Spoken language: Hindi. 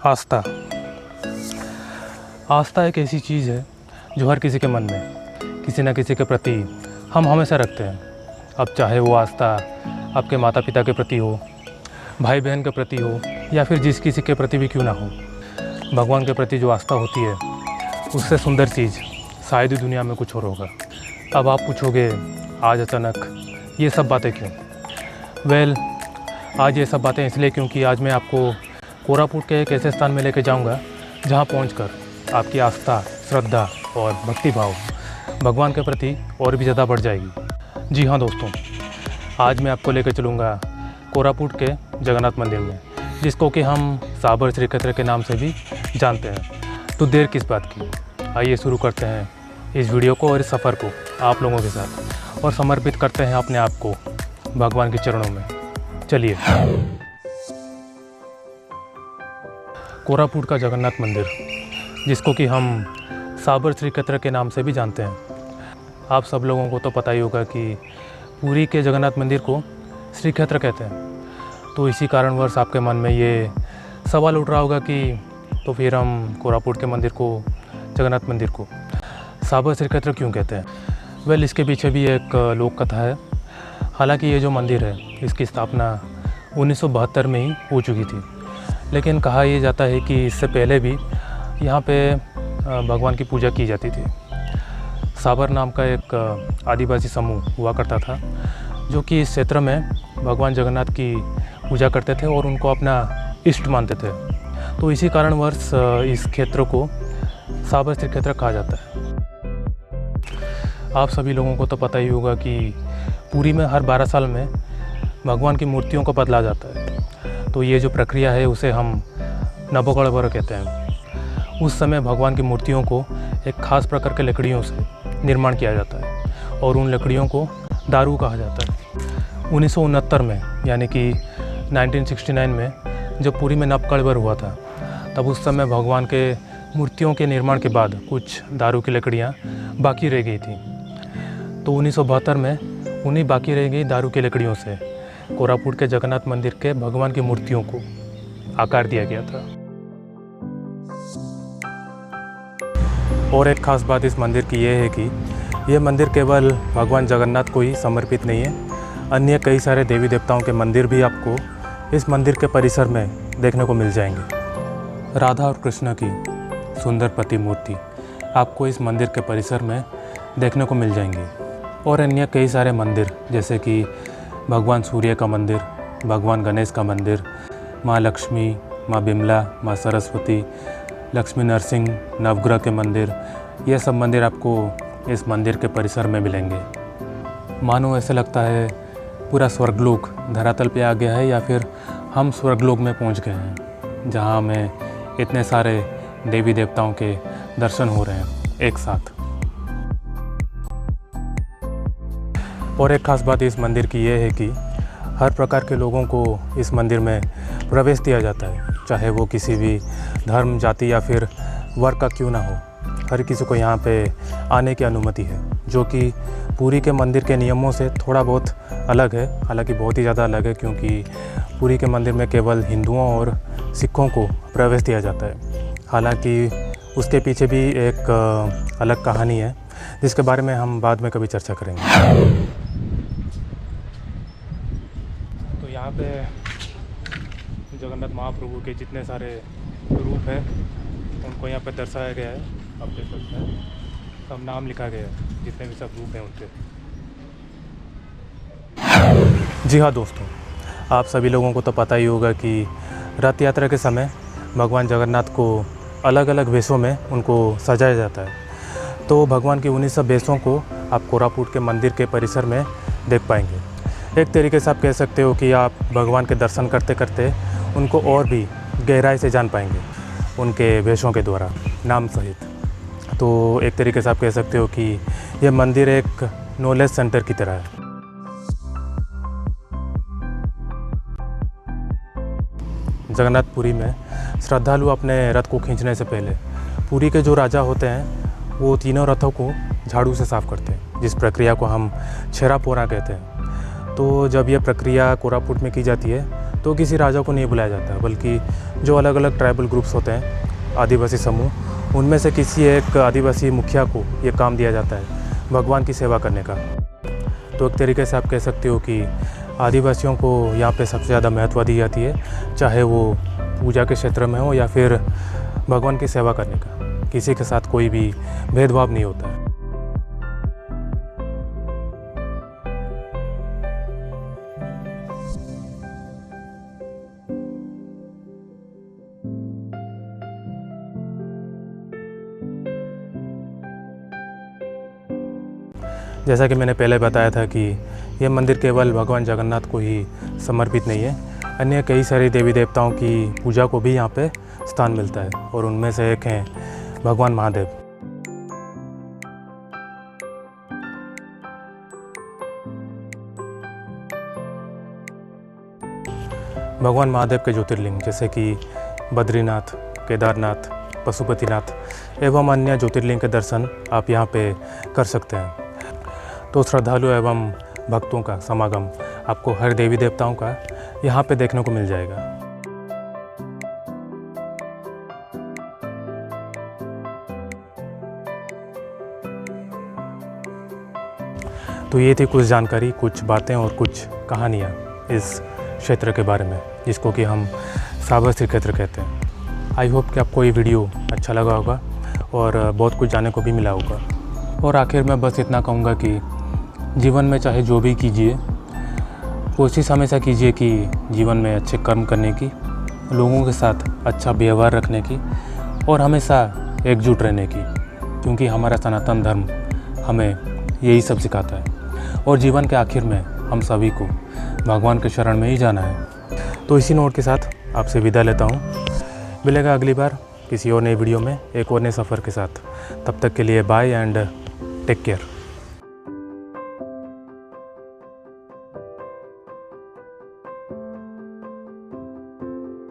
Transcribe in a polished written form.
आस्था। आस्था एक ऐसी चीज़ है जो हर किसी के मन में किसी न किसी के प्रति हम हमेशा रखते हैं। अब चाहे वो आस्था आपके माता पिता के प्रति हो, भाई बहन के प्रति हो, या फिर जिस किसी के प्रति भी क्यों ना हो, भगवान के प्रति जो आस्था होती है उससे सुंदर चीज़ शायद ही दुनिया में कुछ और होगा। अब आप पूछोगे आज अचानक ये सब बातें क्यों? आज ये सब बातें इसलिए क्योंकि आज मैं आपको कोरापुट के एक ऐसे स्थान में लेके जाऊंगा जहां पहुंचकर आपकी आस्था, श्रद्धा और भक्ति भाव भगवान के प्रति और भी ज़्यादा बढ़ जाएगी। जी हाँ दोस्तों, आज मैं आपको लेकर चलूँगा कोरापुट के जगन्नाथ मंदिर में, जिसको कि हम साबर श्रीक्षेत्र के नाम से भी जानते हैं। तो देर किस बात की, आइए शुरू करते हैं इस वीडियो को और इस सफ़र को आप लोगों के साथ, और समर्पित करते हैं अपने आप को भगवान के चरणों में। चलिए। कोरापुट का जगन्नाथ मंदिर, जिसको कि हम साबर श्रीक्षेत्र के नाम से भी जानते हैं। आप सब लोगों को तो पता ही होगा कि पुरी के जगन्नाथ मंदिर को श्रीक्षेत्र कहते हैं। तो इसी कारणवश आपके मन में ये सवाल उठ रहा होगा कि तो फिर हम कोरापुट के मंदिर को, जगन्नाथ मंदिर को साबर श्रीक्षेत्र क्यों कहते हैं? इसके पीछे भी एक लोक कथा है। हालांकि ये जो मंदिर है इसकी स्थापना 1972 में ही हो चुकी थी, लेकिन कहा यह जाता है कि इससे पहले भी यहाँ पे भगवान की पूजा की जाती थी। साबर नाम का एक आदिवासी समूह हुआ करता था जो कि इस क्षेत्र में भगवान जगन्नाथ की पूजा करते थे और उनको अपना इष्ट मानते थे। तो इसी कारणवश इस क्षेत्र को साबर श्रीक्षेत्र कहा जाता है। आप सभी लोगों को तो पता ही होगा कि पुरी में हर 12 साल में भगवान की मूर्तियों को बदला जाता है। तो ये जो प्रक्रिया है उसे हम नवकळेबर कहते हैं। उस समय भगवान की मूर्तियों को एक खास प्रकार के लकड़ियों से निर्माण किया जाता है और उन लकड़ियों को दारू कहा जाता है। 1969 में यानी कि 1969 में जब पुरी में नवकळेबर हुआ था, तब उस समय भगवान के मूर्तियों के निर्माण के बाद कुछ दारू की लकड़ियाँ बाकी रह गई थी। तो 1972 में उन्हीं बाकी रह गई दारू की लकड़ियों से कोरापुट के जगन्नाथ मंदिर के भगवान की मूर्तियों को आकार दिया गया था। और एक ख़ास बात इस मंदिर की यह है कि यह मंदिर केवल भगवान जगन्नाथ को ही समर्पित नहीं है, अन्य कई सारे देवी देवताओं के मंदिर भी आपको इस मंदिर के परिसर में देखने को मिल जाएंगे। राधा और कृष्ण की सुंदर प्रतिमूर्ति आपको इस मंदिर के परिसर में देखने को मिल जाएंगी, और अन्य कई सारे मंदिर जैसे कि भगवान सूर्य का मंदिर, भगवान गणेश का मंदिर, माँ लक्ष्मी, माँ बिमला, माँ सरस्वती, लक्ष्मी नरसिंह, नवग्रह के मंदिर, ये सब मंदिर आपको इस मंदिर के परिसर में मिलेंगे। मानो ऐसा लगता है पूरा स्वर्गलोक धरातल पे आ गया है, या फिर हम स्वर्गलोक में पहुंच गए हैं, जहां हमें इतने सारे देवी देवताओं के दर्शन हो रहे हैं एक साथ। और एक ख़ास बात इस मंदिर की यह है कि हर प्रकार के लोगों को इस मंदिर में प्रवेश दिया जाता है, चाहे वो किसी भी धर्म, जाति या फिर वर्ग का क्यों ना हो। हर किसी को यहाँ पे आने की अनुमति है, जो कि पुरी के मंदिर के नियमों से थोड़ा बहुत अलग है। हालांकि बहुत ही ज़्यादा अलग है, क्योंकि पुरी के मंदिर में केवल हिंदुओं और सिखों को प्रवेश दिया जाता है। हालांकि उसके पीछे भी एक अलग कहानी है, जिसके बारे में हम बाद में कभी चर्चा करेंगे। तो यहाँ पे जगन्नाथ महाप्रभु के जितने सारे रूप हैं उनको यहाँ पे दर्शाया गया है। आप देख सकते हैं, सब नाम लिखा गया है, जितने भी सब रूप हैं उनके। जी हाँ दोस्तों, आप सभी लोगों को तो पता ही होगा कि रथ यात्रा के समय भगवान जगन्नाथ को अलग अलग वेशों में उनको सजाया जाता है। तो भगवान की उन्हीं सब वेशों को आप कोरापुट के मंदिर के परिसर में देख पाएंगे। एक तरीके से आप कह सकते हो कि आप भगवान के दर्शन करते करते उनको और भी गहराई से जान पाएंगे उनके वेशों के द्वारा, नाम सहित। तो एक तरीके से आप कह सकते हो कि यह मंदिर एक नॉलेज सेंटर की तरह है। जगन्नाथपुरी में श्रद्धालु अपने रथ को खींचने से पहले पुरी के जो राजा होते हैं वो तीनों रथों को झाड़ू से साफ़ करते हैं, जिस प्रक्रिया को हम छेरा पोरा कहते हैं। तो जब यह प्रक्रिया कोरापुट में की जाती है तो किसी राजा को नहीं बुलाया जाता, बल्कि जो अलग अलग ट्राइबल ग्रुप्स होते हैं, आदिवासी समूह, उनमें से किसी एक आदिवासी मुखिया को ये काम दिया जाता है भगवान की सेवा करने का। तो एक तरीके से आप कह सकते हो कि आदिवासियों को यहाँ पे सबसे ज़्यादा महत्व दी जाती है, चाहे वो पूजा के क्षेत्र में हो या फिर भगवान की सेवा करने का। किसी के साथ कोई भी भेदभाव नहीं होता है। जैसा कि मैंने पहले बताया था कि यह मंदिर केवल भगवान जगन्नाथ को ही समर्पित नहीं है, अन्य कई सारे देवी देवताओं की पूजा को भी यहाँ पे स्थान मिलता है, और उनमें से एक हैं भगवान महादेव। भगवान महादेव के ज्योतिर्लिंग जैसे कि बद्रीनाथ, केदारनाथ, पशुपतिनाथ एवं अन्य ज्योतिर्लिंग के दर्शन आप यहाँ पे कर सकते हैं। तो श्रद्धालु एवं भक्तों का समागम आपको हर देवी देवताओं का यहाँ पे देखने को मिल जाएगा। तो ये थी कुछ जानकारी, कुछ बातें और कुछ कहानियाँ इस क्षेत्र के बारे में, जिसको कि हम साबर श्रीक्षेत्र कहते हैं। आई होप कि आपको ये वीडियो अच्छा लगा होगा और बहुत कुछ जानने को भी मिला होगा। और आखिर में बस इतना कहूँगा कि जीवन में चाहे जो भी कीजिए, कोशिश हमेशा कीजिए कि जीवन में अच्छे कर्म करने की, लोगों के साथ अच्छा व्यवहार रखने की और हमेशा एकजुट रहने की, क्योंकि हमारा सनातन धर्म हमें यही सब सिखाता है। और जीवन के आखिर में हम सभी को भगवान के शरण में ही जाना है। तो इसी नोट के साथ आपसे विदा लेता हूँ। मिलेगा अगली बार किसी और नई वीडियो में एक और नए सफ़र के साथ। तब तक के लिए बाय एंड टेक केयर।